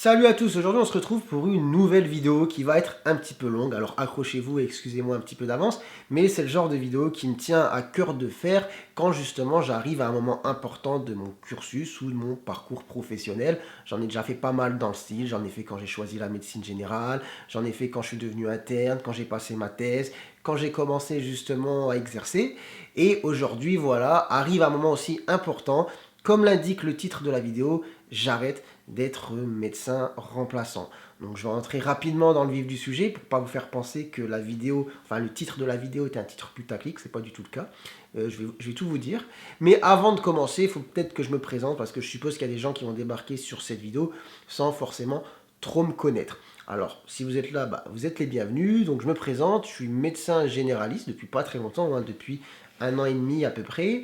Salut à tous, aujourd'hui on se retrouve pour une nouvelle vidéo qui va être un petit peu longue, alors accrochez-vous et excusez-moi un petit peu d'avance, mais c'est le genre de vidéo qui me tient à cœur de faire quand justement j'arrive à un moment important de mon cursus ou de mon parcours professionnel. J'en ai déjà fait pas mal dans le style, j'en ai fait quand j'ai choisi la médecine générale, j'en ai fait quand je suis devenu interne, quand j'ai passé ma thèse, quand j'ai commencé justement à exercer, et aujourd'hui voilà, arrive un moment aussi important, comme l'indique le titre de la vidéo, j'arrête d'être médecin remplaçant. Donc je vais rentrer rapidement dans le vif du sujet pour pas vous faire penser que la vidéo, enfin le titre de la vidéo est un titre putaclic, c'est pas du tout le cas. Je vais tout vous dire. Mais avant de commencer, il faut peut-être que je me présente parce que je suppose qu'il y a des gens qui vont débarquer sur cette vidéo sans forcément trop me connaître. Alors, si vous êtes là, vous êtes les bienvenus. Donc je me présente, je suis médecin généraliste depuis pas très longtemps, depuis 1 an et demi à peu près.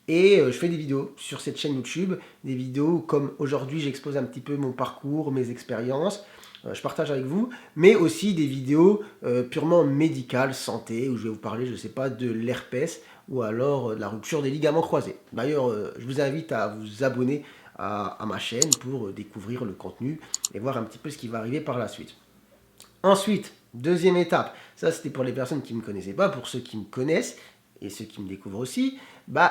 Et je fais des vidéos sur cette chaîne YouTube, des vidéos comme aujourd'hui j'expose un petit peu mon parcours, mes expériences, je partage avec vous, mais aussi des vidéos purement médicales, santé, où je vais vous parler, je ne sais pas, de l'herpès ou alors de la rupture des ligaments croisés. D'ailleurs, je vous invite à vous abonner à ma chaîne pour découvrir le contenu et voir un petit peu ce qui va arriver par la suite. Ensuite, deuxième étape, ça c'était pour les personnes qui ne me connaissaient pas, pour ceux qui me connaissent et ceux qui me découvrent aussi,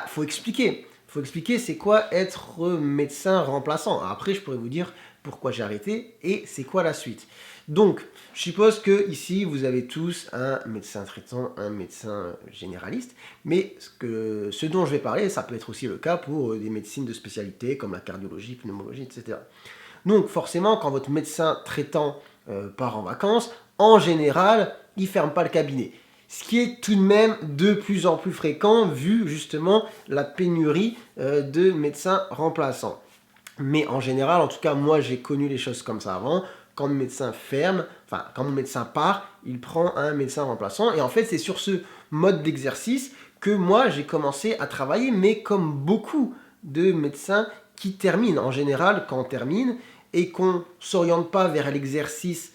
faut expliquer. Faut expliquer c'est quoi être médecin remplaçant. Après, je pourrais vous dire pourquoi j'ai arrêté et c'est quoi la suite. Donc, je suppose que ici vous avez tous un médecin traitant, un médecin généraliste, mais ce dont je vais parler, ça peut être aussi le cas pour des médecines de spécialité comme la cardiologie, pneumologie, etc. Donc forcément, quand votre médecin traitant part en vacances, en général, il ne ferme pas le cabinet. Ce qui est tout de même de plus en plus fréquent vu justement la pénurie de médecins remplaçants. Mais en général, en tout cas, moi j'ai connu les choses comme ça avant. Quand le médecin ferme, enfin quand mon médecin part, il prend un médecin remplaçant. Et en fait, c'est sur ce mode d'exercice que moi j'ai commencé à travailler, mais comme beaucoup de médecins qui terminent. En général, quand on termine et qu'on ne s'oriente pas vers l'exercice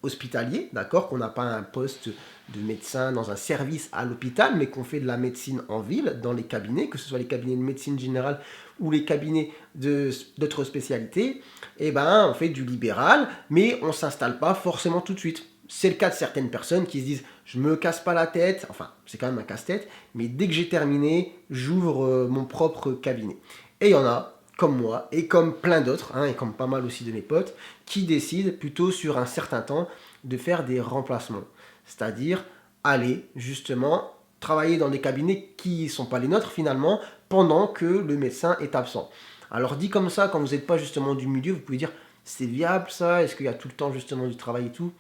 hospitalier, d'accord, qu'on n'a pas un poste de médecin dans un service à l'hôpital, mais qu'on fait de la médecine en ville, dans les cabinets, que ce soit les cabinets de médecine générale ou les cabinets d'autres spécialités, et on fait du libéral, mais on ne s'installe pas forcément tout de suite. C'est le cas de certaines personnes qui se disent « je me casse pas la tête », enfin c'est quand même un casse-tête, mais dès que j'ai terminé, j'ouvre mon propre cabinet. Et il y en a, comme moi, et comme plein d'autres, et comme pas mal aussi de mes potes, qui décident plutôt sur un certain temps de faire des remplacements. C'est-à-dire aller justement travailler dans des cabinets qui ne sont pas les nôtres finalement, pendant que le médecin est absent. Alors dit comme ça, quand vous n'êtes pas justement du milieu, vous pouvez dire c'est viable ça, est-ce qu'il y a tout le temps justement du travail et tout?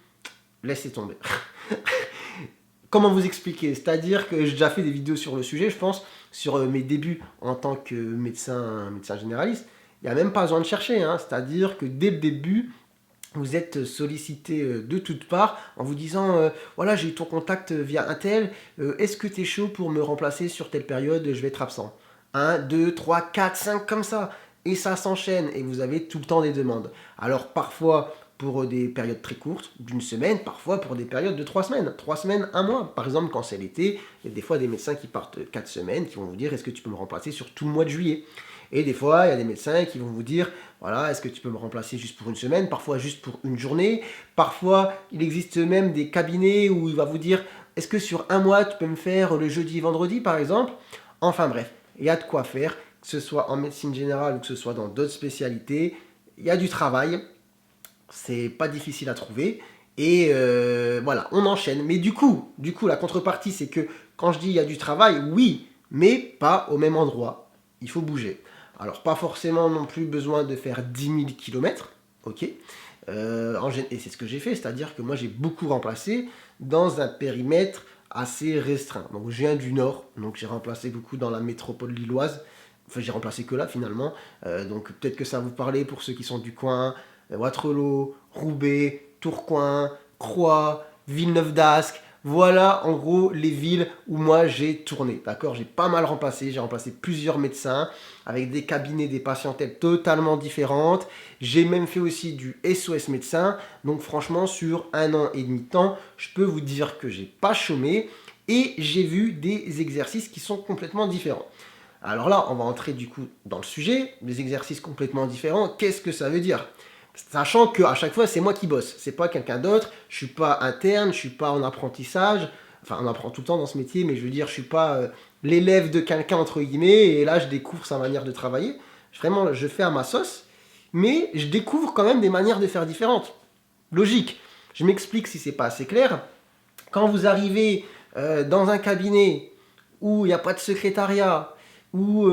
Laissez tomber. Comment vous expliquer? C'est-à-dire que j'ai déjà fait des vidéos sur le sujet, je pense, sur mes débuts en tant que médecin généraliste. Il n'y a même pas besoin de chercher, c'est-à-dire que dès le début, vous êtes sollicité de toutes parts en vous disant voilà, j'ai eu ton contact via un tel, est-ce que tu es chaud pour me remplacer sur telle période, je vais être absent. 1, 2, 3, 4, 5 comme ça. Et ça s'enchaîne et vous avez tout le temps des demandes. Alors parfois pour des périodes très courtes, d'une semaine, parfois pour des périodes de 3 semaines. 3 semaines, 1 mois. Par exemple, quand c'est l'été, il y a des fois des médecins qui partent 4 semaines, qui vont vous dire est-ce que tu peux me remplacer sur tout le mois de juillet. Et des fois, il y a des médecins qui vont vous dire voilà, est-ce que tu peux me remplacer juste pour une semaine, parfois juste pour une journée. Parfois, il existe même des cabinets où il va vous dire est-ce que sur 1 mois, tu peux me faire le jeudi, vendredi, par exemple. Enfin bref, il y a de quoi faire, que ce soit en médecine générale ou que ce soit dans d'autres spécialités. Il y a du travail, c'est pas difficile à trouver. Et voilà, on enchaîne. Mais du coup, la contrepartie, c'est que quand je dis il y a du travail, oui, mais pas au même endroit. Il faut bouger. Alors, pas forcément non plus besoin de faire 10 000 km, ok. Et c'est ce que j'ai fait, c'est-à-dire que moi, j'ai beaucoup remplacé dans un périmètre assez restreint. Donc, je viens du Nord, donc j'ai remplacé beaucoup dans la métropole lilloise. Enfin, j'ai remplacé que là, finalement. Donc, peut-être que ça va vous parler pour ceux qui sont du coin. Waterloo, Roubaix, Tourcoing, Croix, Villeneuve d'Ascq. Voilà en gros les villes où moi j'ai tourné. D'accord, j'ai pas mal remplacé. J'ai remplacé plusieurs médecins avec des cabinets, des patientèles totalement différentes. J'ai même fait aussi du SOS médecin. Donc franchement, sur 1 an et demi de temps, je peux vous dire que j'ai pas chômé et j'ai vu des exercices qui sont complètement différents. Alors là, on va entrer du coup dans le sujet. Des exercices complètement différents, qu'est-ce que ça veut dire? Sachant qu'à chaque fois, c'est moi qui bosse, c'est pas quelqu'un d'autre, je suis pas interne, je suis pas en apprentissage, enfin on apprend tout le temps dans ce métier, mais je veux dire, je suis pas l'élève de quelqu'un entre guillemets, et là je découvre sa manière de travailler. Vraiment, je fais à ma sauce, mais je découvre quand même des manières de faire différentes. Logique. Je m'explique si c'est pas assez clair. Quand vous arrivez dans un cabinet où il n'y a pas de secrétariat, où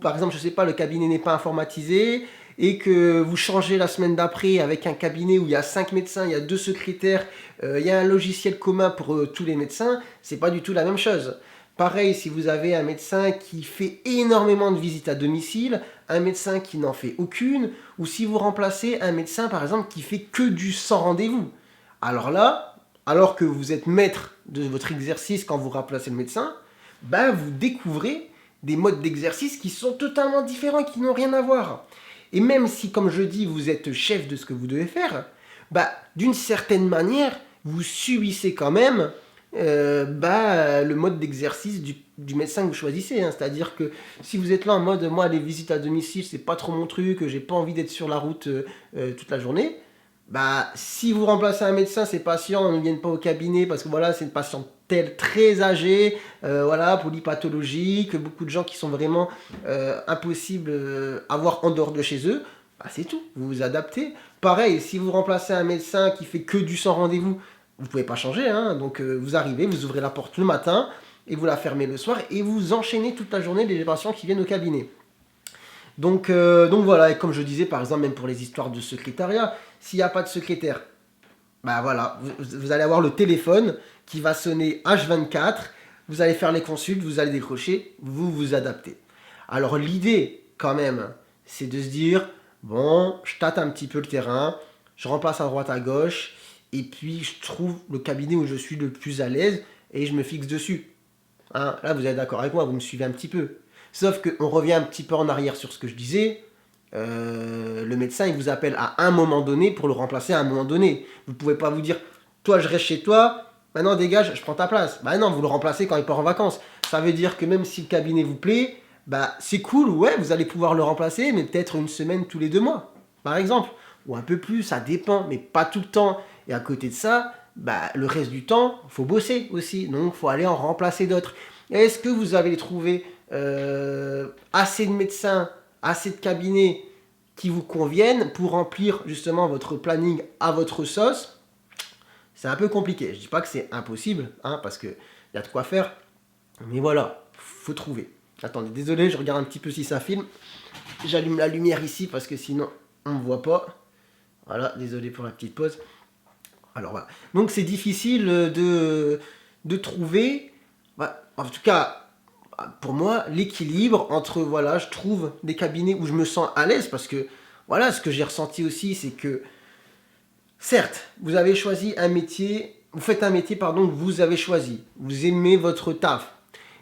par exemple, je sais pas, le cabinet n'est pas informatisé, et que vous changez la semaine d'après avec un cabinet où il y a 5 médecins, il y a 2 secrétaires, il y a un logiciel commun pour tous les médecins, c'est pas du tout la même chose. Pareil, si vous avez un médecin qui fait énormément de visites à domicile, un médecin qui n'en fait aucune, ou si vous remplacez un médecin par exemple qui fait que du sans rendez-vous. Alors là, alors que vous êtes maître de votre exercice quand vous remplacez le médecin, ben vous découvrez des modes d'exercice qui sont totalement différents, qui n'ont rien à voir. Et même si, comme je dis, vous êtes chef de ce que vous devez faire, bah, d'une certaine manière, vous subissez quand même le mode d'exercice du médecin que vous choisissez. Hein. C'est-à-dire que si vous êtes là en mode, moi, les visites à domicile, c'est pas trop mon truc, j'ai pas envie d'être sur la route toute la journée, bah, si vous remplacez un médecin, ces patients ne viennent pas au cabinet parce que voilà, c'est une patientèle très âgée, voilà, polypathologique, beaucoup de gens qui sont vraiment impossibles à voir en dehors de chez eux, bah, c'est tout, vous vous adaptez. Pareil, si vous remplacez un médecin qui fait que du sans rendez-vous, vous ne pouvez pas changer, hein, donc vous arrivez, vous ouvrez la porte le matin et vous la fermez le soir et vous enchaînez toute la journée les patients qui viennent au cabinet. Donc voilà, et comme je disais, par exemple, même pour les histoires de secrétariat, s'il n'y a pas de secrétaire, bah voilà, vous allez avoir le téléphone qui va sonner H24, vous allez faire les consultes, vous allez décrocher, vous vous adaptez. Alors l'idée, quand même, c'est de se dire, bon, je tâte un petit peu le terrain, je remplace à droite à gauche, et puis je trouve le cabinet où je suis le plus à l'aise, et je me fixe dessus. Hein, là, vous êtes d'accord avec moi, vous me suivez un petit peu. Sauf qu'on revient un petit peu en arrière sur ce que je disais. Le médecin, il vous appelle à un moment donné pour le remplacer à un moment donné. Vous ne pouvez pas vous dire, toi, je reste chez toi, maintenant dégage, je prends ta place. Bah non, vous le remplacez quand il part en vacances. Ça veut dire que même si le cabinet vous plaît, bah c'est cool, ouais, vous allez pouvoir le remplacer, mais peut-être une semaine tous les 2 mois, par exemple. Ou un peu plus, ça dépend, mais pas tout le temps. Et à côté de ça, bah, le reste du temps, il faut bosser aussi. Donc, il faut aller en remplacer d'autres. Est-ce que vous avez trouvé assez de médecins, assez de cabinets qui vous conviennent pour remplir justement votre planning à votre sauce? C'est un peu compliqué. Je ne dis pas que c'est impossible, hein, parce qu'il y a de quoi faire. Mais voilà, faut trouver. Attendez, désolé, je regarde un petit peu si ça filme. J'allume la lumière ici parce que sinon on ne voit pas. Voilà, désolé pour la petite pause. Alors voilà. Donc c'est difficile de trouver, bah, en tout cas pour moi, l'équilibre entre, voilà, je trouve des cabinets où je me sens à l'aise parce que, voilà, ce que j'ai ressenti aussi, c'est que, certes, vous avez choisi un métier, vous faites un métier, pardon, que vous avez choisi. Vous aimez votre taf.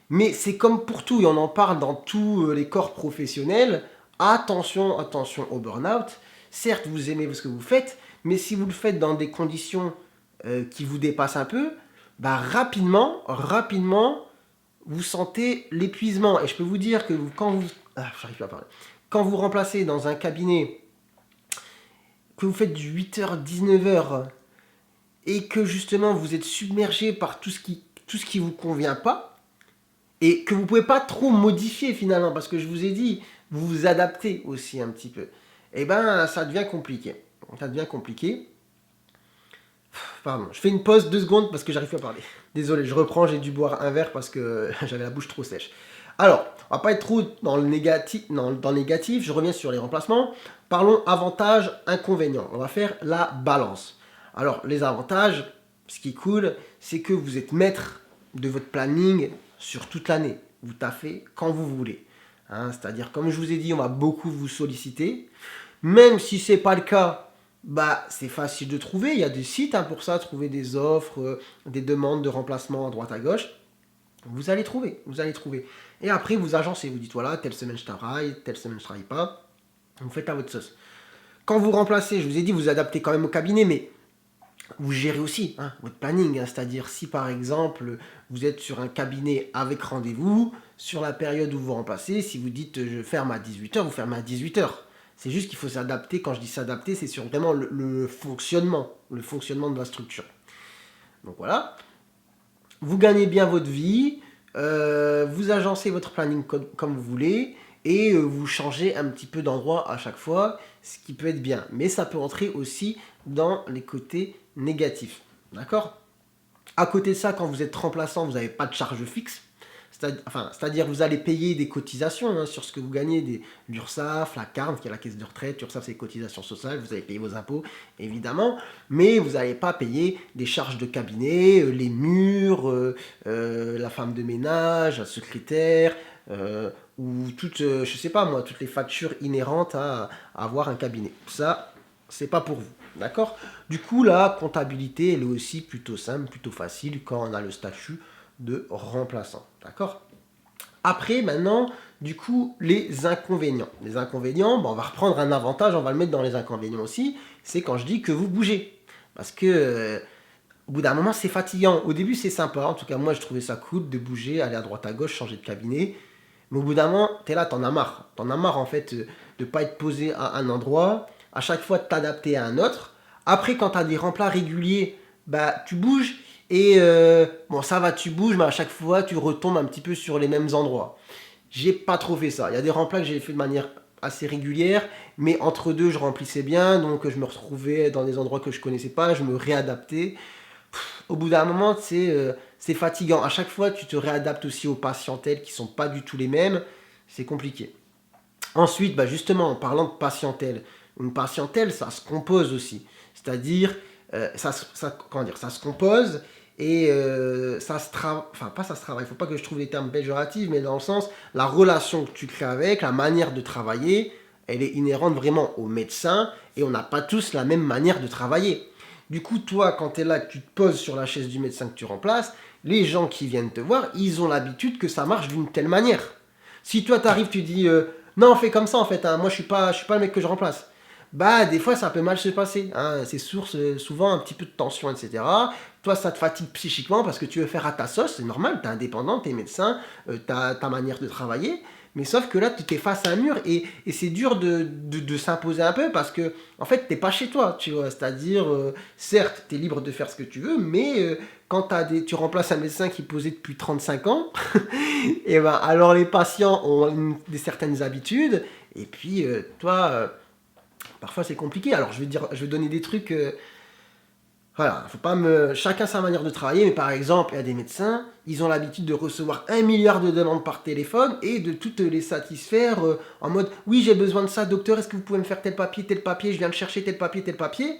Mais c'est comme pour tout, et on en parle dans tous les corps professionnels. Attention, attention au burn-out. Certes, vous aimez ce que vous faites, mais si vous le faites dans des conditions qui vous dépassent un peu, bah rapidement, vous sentez l'épuisement. Et je peux vous dire que j'arrive pas à parler. Quand vous remplacez dans un cabinet, que vous faites du 8h-19h, et que justement vous êtes submergé par tout ce qui vous convient pas, et que vous pouvez pas trop modifier finalement, parce que je vous ai dit, vous vous adaptez aussi un petit peu, et ben ça devient compliqué. Ça devient compliqué. Pardon, je fais une pause 2 secondes parce que j'arrive pas à parler. Désolé, je reprends, j'ai dû boire un verre parce que j'avais la bouche trop sèche. Alors, on va pas être trop dans le négatif, je reviens sur les remplacements. Parlons avantages, inconvénients. On va faire la balance. Alors, les avantages, ce qui est cool, c'est que vous êtes maître de votre planning sur toute l'année. Vous taffez quand vous voulez. Hein, c'est-à-dire, comme je vous ai dit, on va beaucoup vous solliciter. Même si c'est pas le cas, bah, c'est facile de trouver. Il y a des sites pour ça, trouver des offres, des demandes de remplacement à droite à gauche. Vous allez trouver. Et après, vous agencez. Vous dites, voilà, telle semaine je travaille, telle semaine je travaille pas. Vous faites à votre sauce. Quand vous remplacez, je vous ai dit, vous adaptez quand même au cabinet, mais vous gérez aussi votre planning. C'est-à-dire, si par exemple, vous êtes sur un cabinet avec rendez-vous, sur la période où vous remplacez, si vous dites, je ferme à 18h, vous fermez à 18h. C'est juste qu'il faut s'adapter. Quand je dis s'adapter, c'est sur vraiment le fonctionnement de la structure. Donc voilà. Vous gagnez bien votre vie, vous agencez votre planning comme vous voulez, et vous changez un petit peu d'endroit à chaque fois, ce qui peut être bien. Mais ça peut entrer aussi dans les côtés négatifs. D'accord? À côté de ça, quand vous êtes remplaçant, vous n'avez pas de charge fixe. C'est-à-dire vous allez payer des cotisations sur ce que vous gagnez, l'URSSAF, la CARN, qui est la caisse de retraite. L'URSSAF, c'est les cotisations sociales, vous allez payer vos impôts, évidemment, mais vous n'allez pas payer des charges de cabinet, les murs, la femme de ménage, la secrétaire, ou je sais pas moi, toutes les factures inhérentes à avoir un cabinet. Ça, c'est pas pour vous, d'accord? Du coup, la comptabilité, elle est aussi plutôt simple, plutôt facile quand on a le statut de remplaçant, d'accord? Après, maintenant, du coup, les inconvénients. Les inconvénients, on va reprendre un avantage, on va le mettre dans les inconvénients aussi, c'est quand je dis que vous bougez. Parce que, au bout d'un moment, c'est fatigant. Au début, c'est sympa, en tout cas, moi, je trouvais ça cool de bouger, aller à droite à gauche, changer de cabinet. Mais au bout d'un moment, t'es là, t'en as marre. T'en as marre, en fait, de pas être posé à un endroit, à chaque fois de t'adapter à un autre. Après, quand t'as des remplats réguliers, bah, tu bouges, et bon, ça va, tu bouges, mais à chaque fois, tu retombes un petit peu sur les mêmes endroits. J'ai pas trop fait ça. Il y a des remplats que j'ai fait de manière assez régulière, mais entre deux, je remplissais bien, donc je me retrouvais dans des endroits que je connaissais pas, je me réadaptais. Au bout d'un moment, c'est fatigant. À chaque fois, tu te réadaptes aussi aux patientèles qui sont pas du tout les mêmes. C'est compliqué. Ensuite, bah justement, en parlant de patientèle, une patientèle, ça se compose aussi. C'est-à-dire, comment dire, ça se compose et ça se travaille, enfin pas ça se travaille, il ne faut pas que je trouve les termes péjoratifs, mais dans le sens, la relation que tu crées avec, la manière de travailler, elle est inhérente vraiment au médecin et on n'a pas tous la même manière de travailler. Du coup, toi, quand tu es là, que tu te poses sur la chaise du médecin que tu remplaces, les gens qui viennent te voir, ils ont l'habitude que ça marche d'une telle manière. Si toi, tu arrives, tu dis non, on fait comme ça en fait, hein, moi je suis pas le mec que je remplace. Bah, des fois, ça peut mal se passer. Hein, c'est source souvent un petit peu de tension, etc. Toi, ça te fatigue psychiquement parce que tu veux faire à ta sauce, c'est normal, t'es indépendant, t'es médecin, t'as ta manière de travailler. Mais sauf que là, tu t'es face à un mur et c'est dur de s'imposer un peu parce que, en fait, t'es pas chez toi, tu vois. C'est-à-dire, certes, t'es libre de faire ce que tu veux, mais quand tu remplaces un médecin qui posait depuis 35 ans, et ben, alors les patients ont des certaines habitudes, et puis toi, parfois c'est compliqué. Alors je vais donner des trucs. Voilà, faut pas me. Chacun sa manière de travailler, mais par exemple, il y a des médecins, ils ont l'habitude de recevoir 1 milliard de demandes par téléphone et de toutes les satisfaire en mode oui, j'ai besoin de ça, docteur, est-ce que vous pouvez me faire tel papier, je viens de chercher tel papier, tel papier.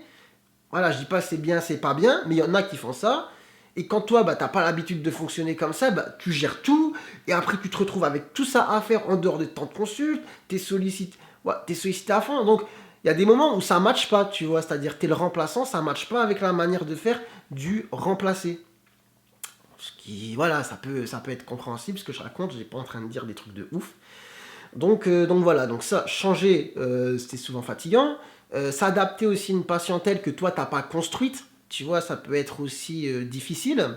Voilà, je dis pas c'est bien, c'est pas bien, mais il y en a qui font ça. Et quand toi, bah, t'as pas l'habitude de fonctionner comme ça, bah, tu gères tout, et après tu te retrouves avec tout ça à faire en dehors de temps de consulte, ouais, t'es sollicité à fond. Donc, il y a des moments où ça matche pas, tu vois, c'est-à-dire t'es le remplaçant, ça matche pas avec la manière de faire du remplacé. Ce qui, voilà, ça peut être compréhensible, ce que je raconte, j'ai pas en train de dire des trucs de ouf. Donc voilà, donc ça, changer, c'était souvent fatigant. S'adapter aussi à une patientèle que toi, t'as pas construite, tu vois, ça peut être aussi difficile.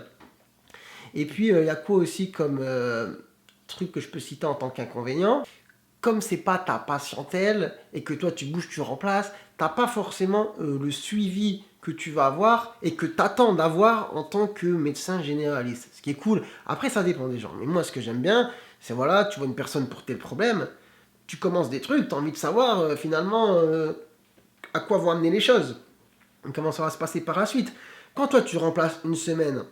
Et puis, il y a quoi aussi comme truc que je peux citer en tant qu'inconvénient? Comme c'est pas ta patientèle et que toi tu bouges, tu remplaces, t'as pas forcément le suivi que tu vas avoir et que t'attends d'avoir en tant que médecin généraliste. Ce qui est cool. Après, ça dépend des gens. Mais moi, ce que j'aime bien, c'est voilà, tu vois une personne pour tel problème, tu commences des trucs, t'as envie de savoir finalement à quoi vont amener les choses. Comment ça va se passer par la suite. Quand toi tu remplaces une semaine,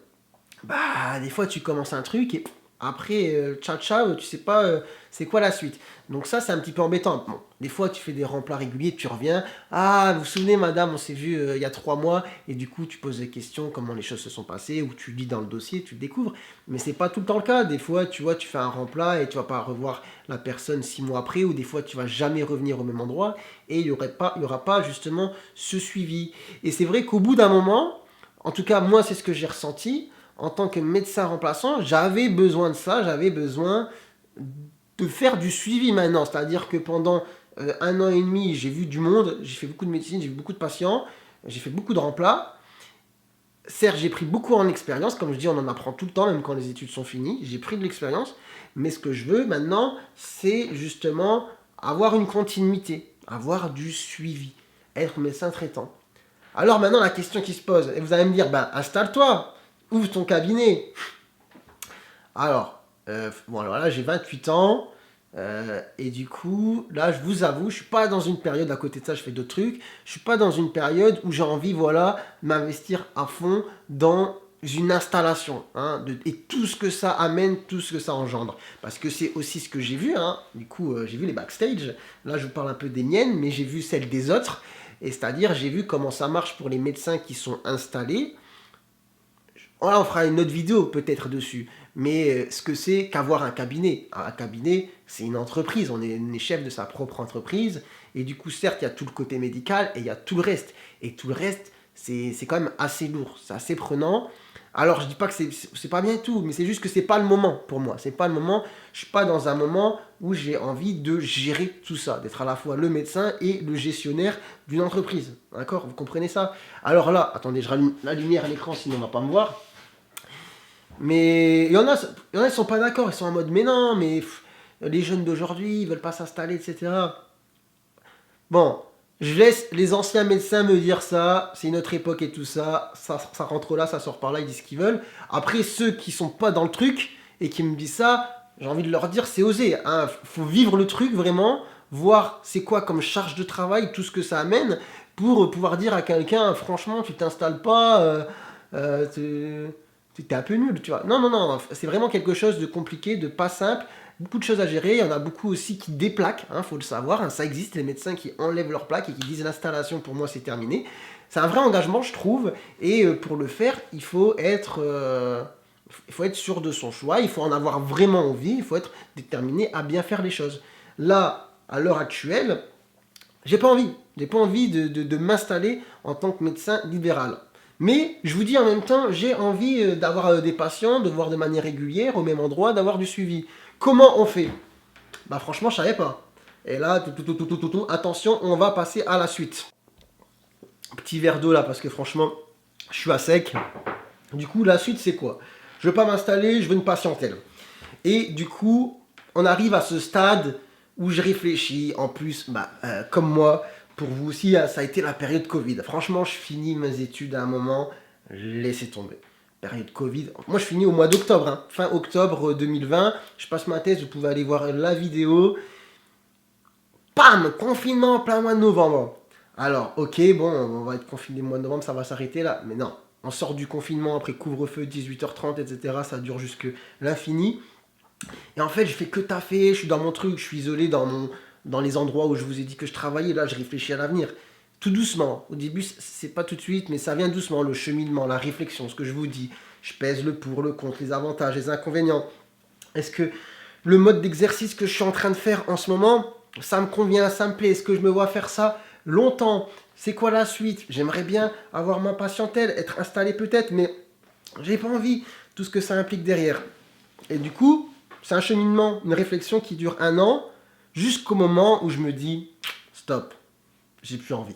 bah des fois tu commences un truc et après ciao ciao, tu sais pas c'est quoi la suite. Donc ça c'est un petit peu embêtant. Bon, des fois tu fais des remplats réguliers, tu reviens, ah vous vous souvenez madame, on s'est vu il y a 3 mois et du coup tu poses des questions comment les choses se sont passées ou tu lis dans le dossier, tu le découvres. Mais c'est pas tout le temps le cas. Des fois tu vois tu fais un remplat et tu vas pas revoir la personne 6 mois après ou des fois tu vas jamais revenir au même endroit et il y aura pas justement ce suivi. Et c'est vrai qu'au bout d'un moment, en tout cas moi c'est ce que j'ai ressenti en tant que médecin remplaçant, j'avais besoin de ça, j'avais besoin de faire du suivi maintenant. C'est-à-dire que pendant 1 an et demi, j'ai vu du monde, j'ai fait beaucoup de médecine, j'ai vu beaucoup de patients, j'ai fait beaucoup de remplats. Certes, j'ai pris beaucoup en expérience, comme je dis, on en apprend tout le temps, même quand les études sont finies. J'ai pris de l'expérience, mais ce que je veux maintenant, c'est justement avoir une continuité. avoir du suivi, être médecin traitant. Alors maintenant, la question qui se pose, et vous allez me dire, ben installe-toi, ouvre ton cabinet. Alors, bon, alors là, j'ai 28 ans, et du coup, là, je vous avoue, je suis pas dans une période, à côté de ça, je fais d'autres trucs, je suis pas dans une période où j'ai envie, voilà, m'investir à fond dans une installation, hein, et tout ce que ça amène, tout ce que ça engendre. Parce que c'est aussi ce que j'ai vu, hein, du coup, j'ai vu les backstage, là, je vous parle un peu des miennes, mais j'ai vu celles des autres, et c'est-à-dire, j'ai vu comment ça marche pour les médecins qui sont installés. Voilà, on fera une autre vidéo peut-être dessus. Mais ce que c'est qu'avoir un cabinet. Un cabinet, c'est une entreprise. On est chef de sa propre entreprise. Et du coup, certes, il y a tout le côté médical et il y a tout le reste. Et tout le reste, c'est quand même assez lourd. C'est assez prenant. Alors, je dis pas que c'est pas bien tout, mais c'est juste que c'est pas le moment pour moi. C'est pas le moment. Je suis pas dans un moment où j'ai envie de gérer tout ça, d'être à la fois le médecin et le gestionnaire d'une entreprise. D'accord? Vous comprenez ça? Alors là, attendez, je rallume la lumière à l'écran, sinon on va pas me voir. Mais il y en a qui sont pas d'accord, ils sont en mode mais non, mais les jeunes d'aujourd'hui, ils veulent pas s'installer, etc. Bon, je laisse les anciens médecins me dire ça, c'est une autre époque et tout ça, ça rentre là, ça sort par là, ils disent ce qu'ils veulent. Après, ceux qui sont pas dans le truc et qui me disent ça, j'ai envie de leur dire c'est osé, hein. Faut vivre le truc vraiment, voir c'est quoi comme charge de travail, tout ce que ça amène, pour pouvoir dire à quelqu'un, franchement, tu t'installes pas, t'es un peu nul, tu vois. Non, non, non, c'est vraiment quelque chose de compliqué, de pas simple, beaucoup de choses à gérer. Il y en a beaucoup aussi qui déplaquent, hein, faut le savoir, hein, ça existe, les médecins qui enlèvent leur plaque et qui disent l'installation pour moi c'est terminé. C'est un vrai engagement, je trouve, et pour le faire, il faut être sûr de son choix, il faut en avoir vraiment envie, il faut être déterminé à bien faire les choses. Là, à l'heure actuelle, j'ai pas envie. J'ai pas envie de m'installer en tant que médecin libéral. Mais je vous dis en même temps, j'ai envie d'avoir des patients, de voir de manière régulière au même endroit, d'avoir du suivi. Comment on fait? Bah franchement, je savais pas. Et là, attention, on va passer à la suite. Petit verre d'eau là, parce que franchement, je suis à sec. Du coup, la suite, c'est quoi? Je veux pas m'installer, je veux une patientèle. Et du coup, on arrive à ce stade où je réfléchis. En plus, comme moi, pour vous aussi, hein, ça a été la période Covid. Franchement, je finis mes études à un moment, laissez tomber. Période Covid. Moi, je finis au mois d'octobre, hein. Fin octobre 2020. Je passe ma thèse, vous pouvez aller voir la vidéo. Pam! Confinement en plein mois de novembre. Alors, ok, bon, on va être confiné le mois de novembre, ça va s'arrêter là. Mais non, on sort du confinement après couvre-feu, 18h30, etc. Ça dure jusque l'infini. Et en fait, je fais que taffer, je suis dans mon truc, je suis isolé dans les endroits où je vous ai dit que je travaillais. Là, je réfléchis à l'avenir. Tout doucement. Au début, c'est pas tout de suite, mais ça vient doucement, le cheminement, la réflexion, ce que je vous dis. Je pèse le pour, le contre, les avantages, les inconvénients. Est-ce que le mode d'exercice que je suis en train de faire en ce moment, ça me convient, ça me plaît? Est-ce que je me vois faire ça longtemps? C'est quoi la suite? J'aimerais bien avoir ma patientèle, être installé peut-être, mais j'ai pas envie. Tout ce que ça implique derrière. Et du coup, c'est un cheminement, une réflexion qui dure 1 an, jusqu'au moment où je me dis, stop, j'ai plus envie.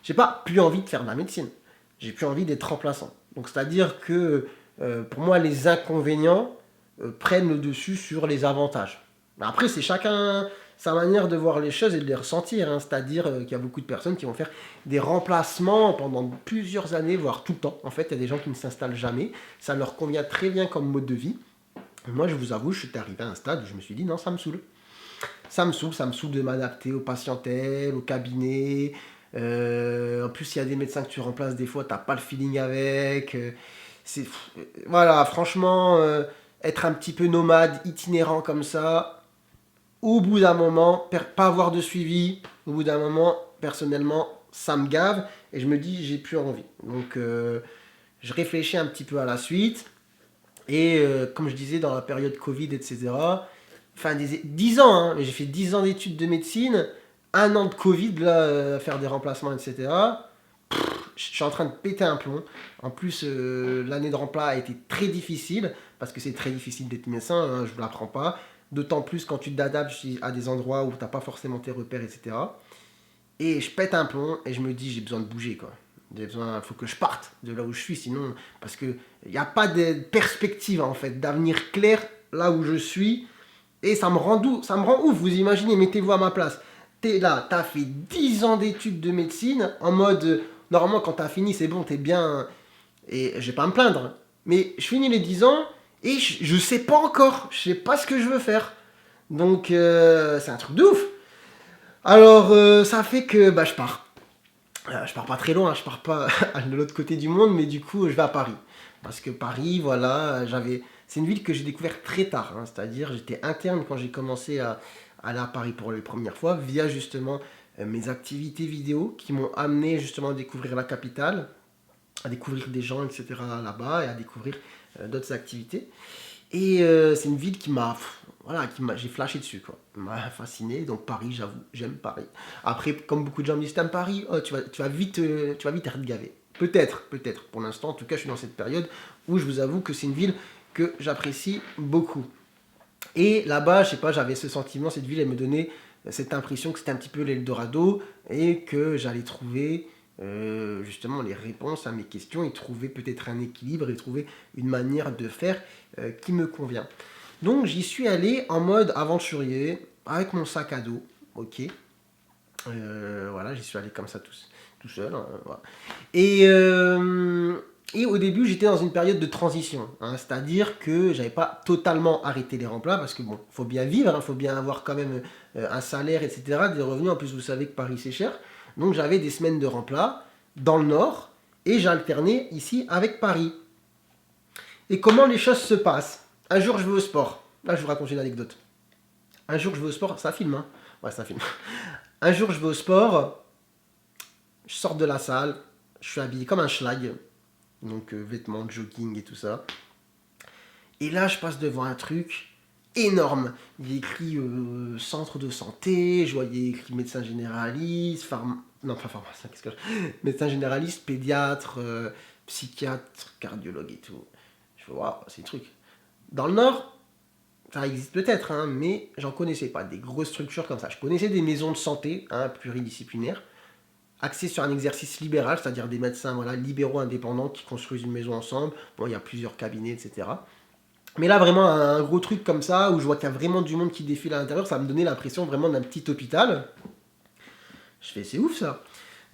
J'ai pas plus envie de faire de la médecine. J'ai plus envie d'être remplaçant. Donc c'est-à-dire que pour moi, les inconvénients prennent le dessus sur les avantages. Mais après, c'est chacun sa manière de voir les choses et de les ressentir, hein. C'est-à-dire qu'il y a beaucoup de personnes qui vont faire des remplacements pendant plusieurs années, voire tout le temps. En fait, il y a des gens qui ne s'installent jamais. Ça leur convient très bien comme mode de vie. Moi, je vous avoue, je suis arrivé à un stade où je me suis dit non, ça me saoule. Ça me saoule de m'adapter aux patientèles, au cabinet. En plus, il y a des médecins que tu remplaces des fois, t'as pas le feeling avec. Voilà, franchement, être un petit peu nomade, itinérant comme ça, au bout d'un moment, pas avoir de suivi, au bout d'un moment, personnellement, ça me gave et je me dis, j'ai plus envie. Donc, je réfléchis un petit peu à la suite. Et comme je disais, dans la période Covid, etc., enfin 10 ans, hein, j'ai fait 10 ans d'études de médecine, 1 an de Covid, là, à faire des remplacements, etc. Je suis en train de péter un plomb. En plus, l'année de remplat a été très difficile, parce que c'est très difficile d'être médecin, hein, je ne vous l'apprends pas. D'autant plus quand tu t'adaptes à des endroits où tu n'as pas forcément tes repères, etc. Et je pète un plomb et je me dis, j'ai besoin de bouger, quoi. Il faut que je parte de là où je suis, sinon, parce qu'il n'y a pas de perspective, en fait, d'avenir clair là où je suis. Et ça me rend ouf, vous imaginez, mettez-vous à ma place. t'es là, t'as fait 10 ans d'études de médecine, en mode, normalement quand t'as fini c'est bon, t'es bien, et je vais pas me plaindre, hein. Mais je finis les 10 ans, et je sais pas encore, je sais pas ce que je veux faire. Donc c'est un truc de ouf. Alors ça fait que bah, je pars. Je pars pas très loin, je pars pas de l'autre côté du monde, mais du coup je vais à Paris. Parce que Paris, voilà, c'est une ville que j'ai découvert très tard, hein. C'est-à-dire j'étais interne quand j'ai commencé à aller à Paris pour les premières fois, via justement mes activités vidéo qui m'ont amené justement à découvrir la capitale, à découvrir des gens, etc. là-bas, et à découvrir d'autres activités. Et c'est une ville qui m'a, voilà, j'ai flashé dessus, quoi. Elle m'a fasciné. Donc Paris, j'avoue, j'aime Paris. Après, comme beaucoup de gens me disent, t'aimes Paris, oh, tu vas vite être gavé. Peut-être, peut-être. Pour l'instant, en tout cas, je suis dans cette période où je vous avoue que c'est une ville que j'apprécie beaucoup. Et là-bas, je sais pas, j'avais ce sentiment, cette ville, elle me donnait cette impression que c'était un petit peu l'Eldorado et que j'allais trouver justement les réponses à mes questions et trouver peut-être un équilibre et trouver une manière de faire qui me convient. Donc j'y suis allé en mode aventurier avec mon sac à dos, ok. Voilà, j'y suis allé comme ça tout seul, hein, voilà. Et, euh, et au début, j'étais dans une période de transition, hein, c'est-à-dire que j'avais pas totalement arrêté les remplats parce que bon, faut bien vivre, il faut bien avoir quand même un salaire, etc., des revenus. En plus, vous savez que Paris c'est cher, donc j'avais des semaines de remplats dans le nord et j'alternais ici avec Paris. Et comment les choses se passent? Un jour, je vais au sport. Là, je vous raconte une anecdote. Un jour, je vais au sport, ça filme, hein? Ouais, ça filme. Un jour, je vais au sport, je sors de la salle, je suis habillé comme un schlag, donc vêtements de jogging et tout ça. Et là, je passe devant un truc énorme. Il y a écrit centre de santé, je voyais écrit médecin généraliste, non pas pharmacien, qu'est-ce que médecin généraliste, pédiatre, psychiatre, cardiologue et tout. Je fais, waouh, c'est le truc. Dans le Nord, ça existe peut-être, hein, mais j'en connaissais pas. Des grosses structures comme ça. Je connaissais des maisons de santé, hein, pluridisciplinaires, axées sur un exercice libéral, c'est-à-dire des médecins, voilà, libéraux indépendants qui construisent une maison ensemble. Bon, il y a plusieurs cabinets, etc. Mais là, vraiment, un gros truc comme ça, où je vois qu'il y a vraiment du monde qui défile à l'intérieur, ça me donnait l'impression vraiment d'un petit hôpital. Je fais, c'est ouf ça.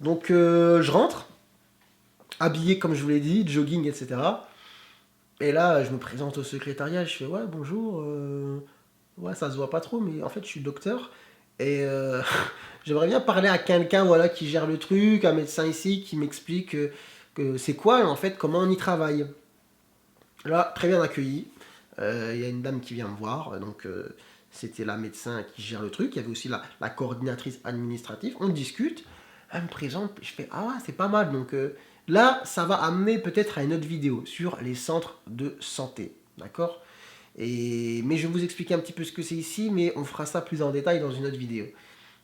Donc, je rentre, habillé comme je vous l'ai dit, jogging, etc. Et là, je me présente au secrétariat, je fais, ouais, bonjour, ouais, ça se voit pas trop, mais en fait, je suis docteur. Et j'aimerais bien parler à quelqu'un, voilà, qui gère le truc, un médecin ici, qui m'explique que c'est quoi, en fait, comment on y travaille. Là, très bien accueilli. Il y a une dame qui vient me voir, donc c'était la médecin qui gère le truc. Il y avait aussi la coordinatrice administrative. On discute, elle me présente, je fais ah ouais, c'est pas mal. Donc là, ça va amener peut-être à une autre vidéo sur les centres de santé, d'accord. Mais je vais vous expliquer un petit peu ce que c'est ici, mais on fera ça plus en détail dans une autre vidéo.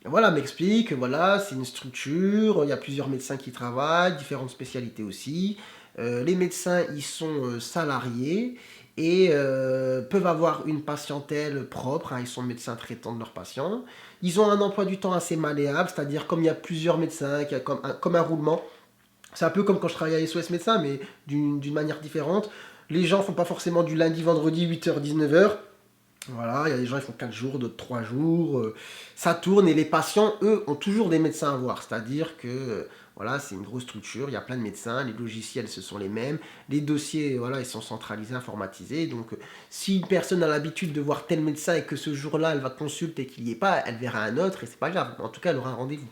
Voilà, m'explique, voilà, c'est une structure, il y a plusieurs médecins qui travaillent, différentes spécialités aussi. Les médecins, ils sont salariés et peuvent avoir une patientèle propre, hein, ils sont médecins traitants de leurs patients. Ils ont un emploi du temps assez malléable, c'est-à-dire comme il y a plusieurs médecins, qu'il y a comme un roulement. C'est un peu comme quand je travaillais à SOS Médecin, mais d'une manière différente. Les gens font pas forcément du lundi, vendredi, 8h, 19h. Voilà, il y a des gens qui font 4 jours, d'autres 3 jours. Ça tourne et les patients, eux, ont toujours des médecins à voir. C'est-à-dire que voilà, c'est une grosse structure, il y a plein de médecins, les logiciels, ce sont les mêmes. Les dossiers, voilà, ils sont centralisés, informatisés. Donc, si une personne a l'habitude de voir tel médecin et que ce jour-là, elle va consulter et qu'il n'y est pas, elle verra un autre et c'est pas grave. En tout cas, elle aura un rendez-vous.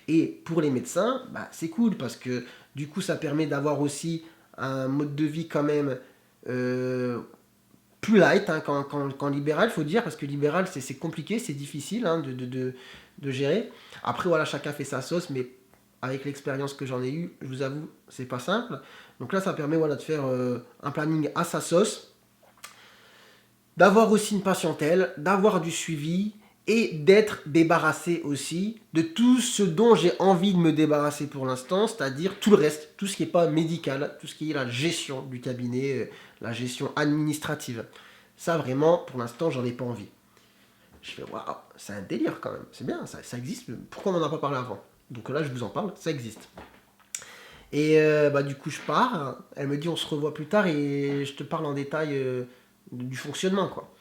Et pour les médecins, bah, c'est cool parce que du coup, ça permet d'avoir aussi un mode de vie quand même euh, plus light, hein, qu'en libéral, il faut dire, parce que libéral, c'est compliqué, c'est difficile, hein, de gérer. Après, voilà, chacun fait sa sauce, mais avec l'expérience que j'en ai eue, je vous avoue, c'est pas simple. Donc là, ça permet, voilà, de faire un planning à sa sauce, d'avoir aussi une patientèle, d'avoir du suivi et d'être débarrassé aussi de tout ce dont j'ai envie de me débarrasser pour l'instant, c'est-à-dire tout le reste, tout ce qui n'est pas médical, tout ce qui est la gestion du cabinet, la gestion administrative. Ça vraiment, pour l'instant, j'en ai pas envie. Je fais waouh, c'est un délire quand même, c'est bien, ça existe, pourquoi on n'en a pas parlé avant? Donc là, je vous en parle, ça existe. Et bah, du coup, je pars, elle me dit on se revoit plus tard et je te parle en détail du fonctionnement, quoi.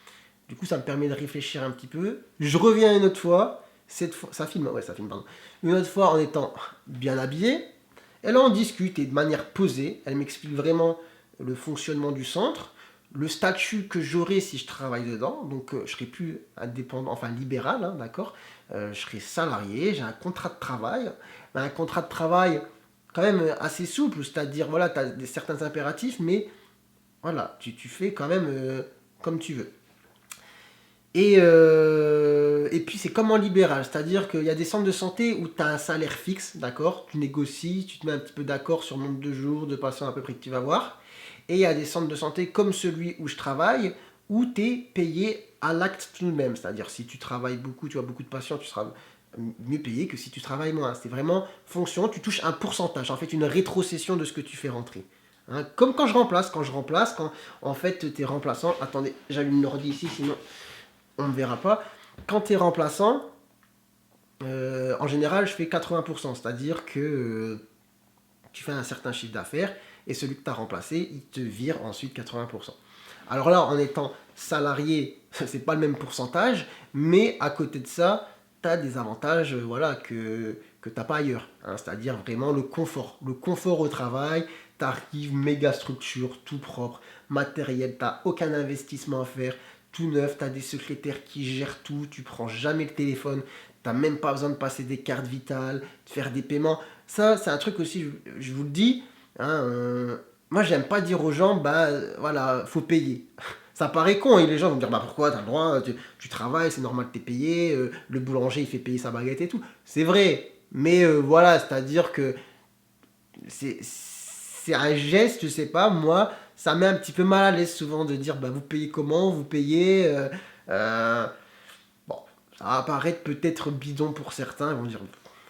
Du coup, ça me permet de réfléchir un petit peu. Je reviens une autre fois. ça filme, ouais, ça filme, pardon. Une autre fois en étant bien habillé. Et là, on discute et de manière posée, elle m'explique vraiment le fonctionnement du centre, le statut que j'aurai si je travaille dedans. Donc, je serai plus indépendant, enfin libéral, hein, d'accord. Je serai salarié, j'ai un contrat de travail. Mais un contrat de travail quand même assez souple, c'est-à-dire, voilà, tu as certains impératifs, mais voilà, tu fais quand même comme tu veux. Et puis c'est comme en libéral, c'est-à-dire qu'il y a des centres de santé où tu as un salaire fixe, d'accord? Tu négocies, tu te mets un petit peu d'accord sur le nombre de jours, de patients à peu près que tu vas voir. Et il y a des centres de santé comme celui où je travaille, où tu es payé à l'acte tout de même. C'est-à-dire si tu travailles beaucoup, tu as beaucoup de patients, tu seras mieux payé que si tu travailles moins. C'est vraiment fonction, tu touches un pourcentage, en fait une rétrocession de ce que tu fais rentrer. Hein, comme quand je remplace, quand en fait tu es remplaçant. Attendez, j'allume l'ordi ici, sinon on ne verra pas. Quand tu es remplaçant, en général, je fais 80%, c'est-à-dire que tu fais un certain chiffre d'affaires et celui que tu as remplacé, il te vire ensuite 80%. Alors là, en étant salarié, c'est pas le même pourcentage, mais à côté de ça, tu as des avantages voilà, que tu n'as pas ailleurs. Hein, c'est-à-dire vraiment le confort. Le confort au travail, tu arrives, méga structure, tout propre, matériel, tu n'as aucun investissement à faire, tout neuf, tu as des secrétaires qui gèrent tout, tu prends jamais le téléphone, tu n'as même pas besoin de passer des cartes vitales, de faire des paiements. Ça, c'est un truc aussi, je vous le dis, hein, moi j'aime pas dire aux gens, bah voilà, faut payer. Ça paraît con, et les gens vont me dire, bah pourquoi, t'as le droit, tu travailles, c'est normal que t'es payé, le boulanger il fait payer sa baguette et tout. C'est vrai, mais voilà, c'est-à-dire que c'est un geste, je sais pas, moi, ça met un petit peu mal à l'aise souvent de dire, bah vous payez comment, vous payez... euh, bon, ça va paraître peut-être bidon pour certains, ils vont dire,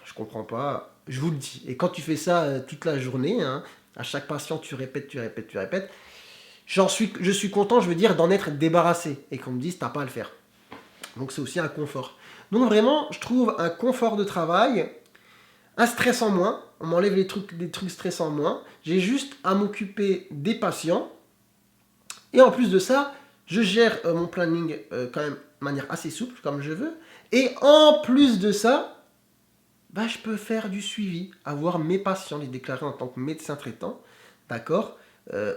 je comprends pas, je vous le dis. Et quand tu fais ça toute la journée, hein, à chaque patient tu répètes, tu répètes, tu répètes, je suis content, je veux dire, d'en être débarrassé et qu'on me dise, t'as pas à le faire. Donc c'est aussi un confort. Donc vraiment, je trouve un confort de travail, un stress en moins, on m'enlève les trucs stressants en moins, j'ai juste à m'occuper des patients, et en plus de ça, je gère mon planning quand même de manière assez souple, comme je veux, et en plus de ça, bah, je peux faire du suivi, avoir mes patients, les déclarer en tant que médecin traitant, d'accord.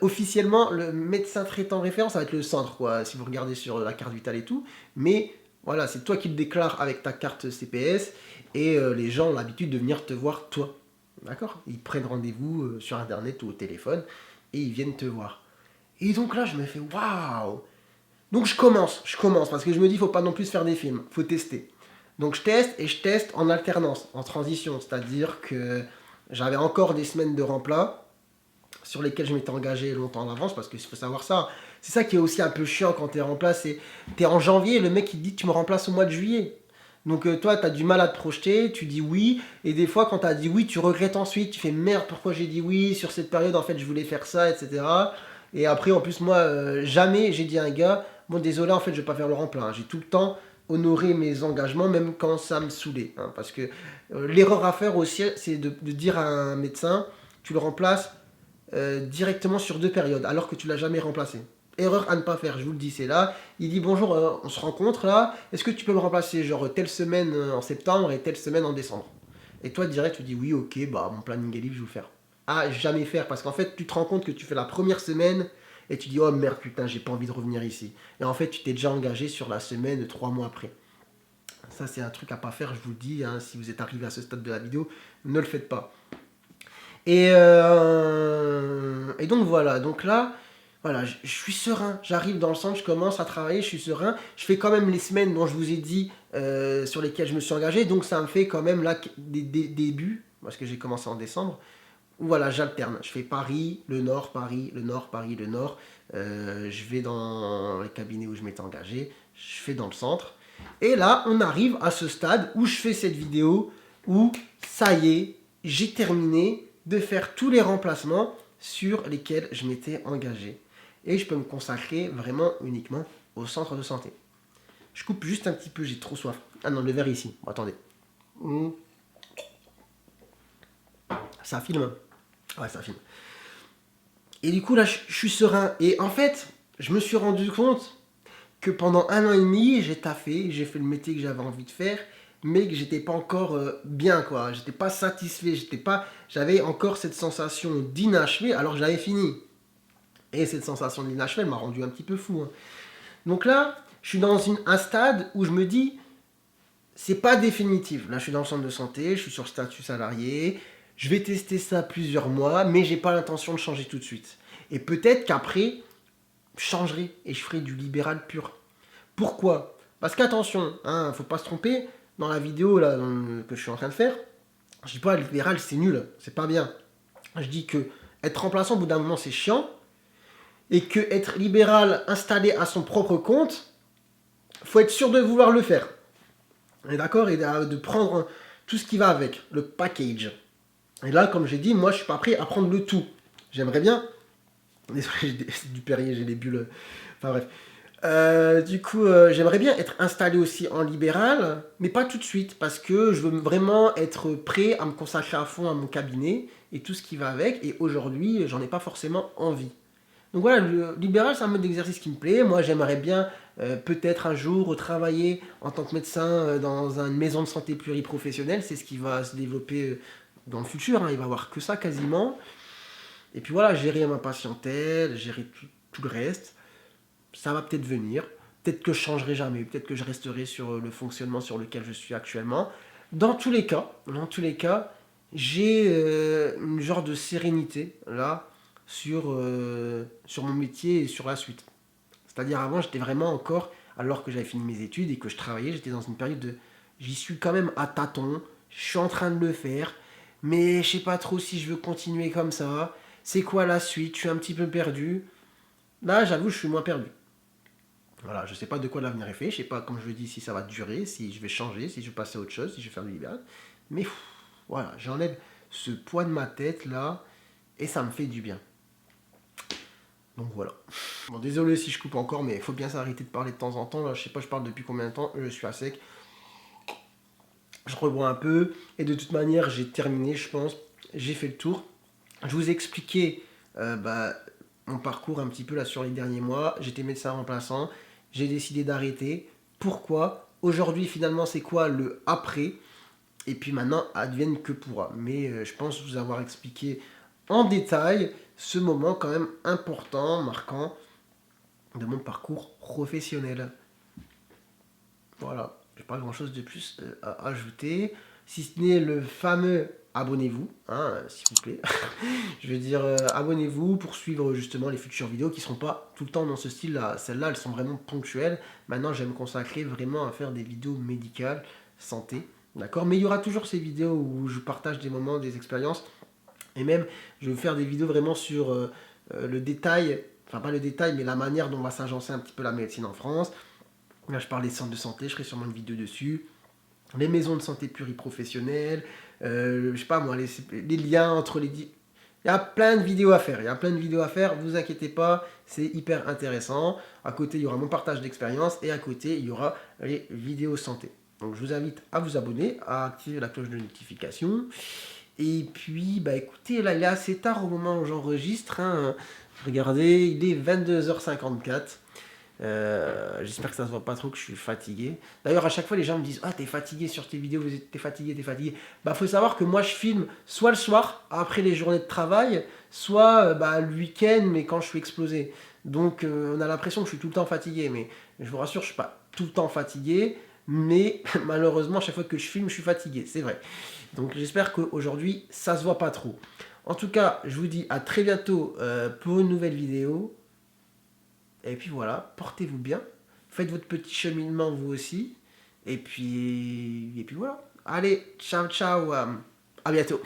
Officiellement, le médecin traitant référent, ça va être le centre, quoi, si vous regardez sur la carte vitale et tout, mais voilà, c'est toi qui le déclares avec ta carte CPS, et les gens ont l'habitude de venir te voir toi, d'accord. Ils prennent rendez-vous sur Internet ou au téléphone, et ils viennent te voir. Et donc là, je me fais waouh! Donc je commence, parce que je me dis, il faut pas non plus faire des films, faut tester. Donc je teste et je teste en alternance, en transition, c'est-à-dire que j'avais encore des semaines de remplat sur lesquelles je m'étais engagé longtemps en avance, parce qu'il faut savoir ça. C'est ça qui est aussi un peu chiant quand t'es remplacé. T'es en janvier, le mec il te dit tu me remplaces au mois de juillet. Donc toi, tu as du mal à te projeter, tu dis oui, et des fois quand tu as dit oui, tu regrettes ensuite, tu fais merde, pourquoi j'ai dit oui, sur cette période en fait je voulais faire ça, etc. Et après en plus moi, jamais j'ai dit à un gars, bon désolé en fait je vais pas faire le remplat, hein. J'ai tout le temps honoré mes engagements, même quand ça me saoulait. Hein, parce que l'erreur à faire aussi, c'est de dire à un médecin, tu le remplaces directement sur 2 périodes, alors que tu l'as jamais remplacé. Erreur à ne pas faire, je vous le dis, c'est là. Il dit bonjour, on se rencontre là. Est-ce que tu peux me remplacer genre telle semaine en septembre et telle semaine en décembre? Et toi direct tu dis oui, ok, bah mon planning est libre, je vais le faire. Ah, jamais faire, parce qu'en fait tu te rends compte que tu fais la première semaine et tu dis oh merde putain, j'ai pas envie de revenir ici. Et en fait tu t'es déjà engagé sur la semaine 3 mois après. Ça c'est un truc à pas faire, je vous le dis, hein, si vous êtes arrivé à ce stade de la vidéo, ne le faites pas. Et donc voilà, donc là, voilà, je suis serein. J'arrive dans le centre, je commence à travailler, je suis serein. Je fais quand même les semaines dont je vous ai dit sur lesquelles je me suis engagé. Donc ça me fait quand même là des débuts, parce que j'ai commencé en décembre, où voilà, j'alterne. Je fais Paris, le Nord, Paris, le Nord, Paris, le Nord. Je vais dans les cabinets où je m'étais engagé. Je fais dans le centre. Et là, on arrive à ce stade où je fais cette vidéo, où ça y est, j'ai terminé de faire tous les remplacements sur lesquels je m'étais engagé. Et je peux me consacrer vraiment uniquement au centre de santé. Je coupe juste un petit peu, j'ai trop soif. Ah non, le verre est ici. Bon, attendez. Ça filme. Ouais, ça filme. Et du coup, là, je suis serein. Et en fait, je me suis rendu compte que pendant 1 an et demi, j'ai taffé, j'ai fait le métier que j'avais envie de faire, mais que j'étais pas encore bien, quoi. J'étais pas satisfait, j'avais encore cette sensation d'inachevé alors que j'avais fini. Et cette sensation d'inachevé, elle m'a rendu un petit peu fou, hein. Donc là, je suis dans un stade où je me dis, c'est pas définitif. Là, je suis dans le centre de santé, je suis sur statut salarié, je vais tester ça plusieurs mois, mais j'ai pas l'intention de changer tout de suite. Et peut-être qu'après, je changerai et je ferai du libéral pur. Pourquoi? Parce qu'attention, hein, faut pas se tromper, dans la vidéo là, que je suis en train de faire, je dis pas libéral c'est nul, c'est pas bien. Je dis que être remplaçant au bout d'un moment c'est chiant, et que être libéral installé à son propre compte, faut être sûr de vouloir le faire. On est d'accord? Et de prendre tout ce qui va avec, le package. Et là, comme j'ai dit, moi je suis pas prêt à prendre le tout. J'aimerais bien. Désolé, c'est du Perrier, j'ai les bulles. Enfin bref. Du coup, j'aimerais bien être installé aussi en libéral, mais pas tout de suite, parce que je veux vraiment être prêt à me consacrer à fond à mon cabinet et tout ce qui va avec. Et aujourd'hui, j'en ai pas forcément envie. Donc voilà, le libéral, c'est un mode d'exercice qui me plaît. Moi, j'aimerais bien peut-être un jour travailler en tant que médecin dans une maison de santé pluriprofessionnelle. C'est ce qui va se développer dans le futur, hein. Il va y avoir que ça quasiment. Et puis voilà, gérer ma patientèle, gérer tout le reste. Ça va peut-être venir. Peut-être que je changerai jamais. Peut-être que je resterai sur le fonctionnement sur lequel je suis actuellement. Dans tous les cas, j'ai une genre de sérénité là sur mon métier et sur la suite. C'est-à-dire avant, j'étais vraiment encore, alors que j'avais fini mes études et que je travaillais, j'étais dans une période de... J'y suis quand même à tâtons, je suis en train de le faire, mais je sais pas trop si je veux continuer comme ça. C'est quoi la suite? Je suis un petit peu perdu. Là, j'avoue, je suis moins perdu. Voilà, je sais pas de quoi l'avenir est fait, je sais pas, comme je le dis, si ça va durer, si je vais changer, si je vais passer à autre chose, si je vais faire du libéral. Mais voilà, j'enlève ce poids de ma tête là, et ça me fait du bien. Donc voilà. Bon, désolé si je coupe encore, mais il faut bien s'arrêter de parler de temps en temps. Là, je sais pas, je parle depuis combien de temps, je suis à sec. Je rebois un peu, et de toute manière, j'ai terminé, je pense. J'ai fait le tour. Je vous ai expliqué mon parcours un petit peu là sur les derniers mois. J'étais médecin remplaçant, j'ai décidé d'arrêter. Pourquoi? Aujourd'hui, finalement, c'est quoi le après? Et puis maintenant, advienne que pourra. Mais je pense vous avoir expliqué en détail ce moment quand même important, marquant de mon parcours professionnel. Voilà, j'ai pas grand chose de plus à ajouter, si ce n'est le fameux abonnez-vous, hein, s'il vous plaît. Je veux dire, abonnez-vous pour suivre justement les futures vidéos qui seront pas tout le temps dans ce style-là. Celles-là, elles sont vraiment ponctuelles. Maintenant, je vais me consacrer vraiment à faire des vidéos médicales, santé, d'accord? Mais il y aura toujours ces vidéos où je partage des moments, des expériences. Et même, je vais faire des vidéos vraiment sur le détail, enfin pas le détail, mais la manière dont on va s'agencer un petit peu la médecine en France. Là, je parle des centres de santé, je ferai sûrement une vidéo dessus. Les maisons de santé pluriprofessionnelles, je sais pas moi, les liens entre les... Il y a plein de vidéos à faire, vous inquiétez pas, c'est hyper intéressant. À côté, il y aura mon partage d'expérience et à côté, il y aura les vidéos santé. Donc je vous invite à vous abonner, à activer la cloche de notification. Et puis, bah écoutez, là il est assez tard au moment où j'enregistre, hein. Regardez, il est 22h54. J'espère que ça se voit pas trop que je suis fatigué. D'ailleurs, à chaque fois, les gens me disent: ah, t'es fatigué sur tes vidéos, t'es fatigué, t'es fatigué. Bah, faut savoir que moi, je filme soit le soir, après les journées de travail, soit le week-end, mais quand je suis explosé. Donc, on a l'impression que je suis tout le temps fatigué. Mais je vous rassure, je suis pas tout le temps fatigué. Mais malheureusement, chaque fois que je filme, je suis fatigué. C'est vrai. Donc, j'espère qu'aujourd'hui, ça se voit pas trop. En tout cas, je vous dis à très bientôt pour une nouvelle vidéo. Et puis voilà, portez-vous bien. Faites votre petit cheminement vous aussi. Et puis voilà. Allez, ciao ciao. À bientôt.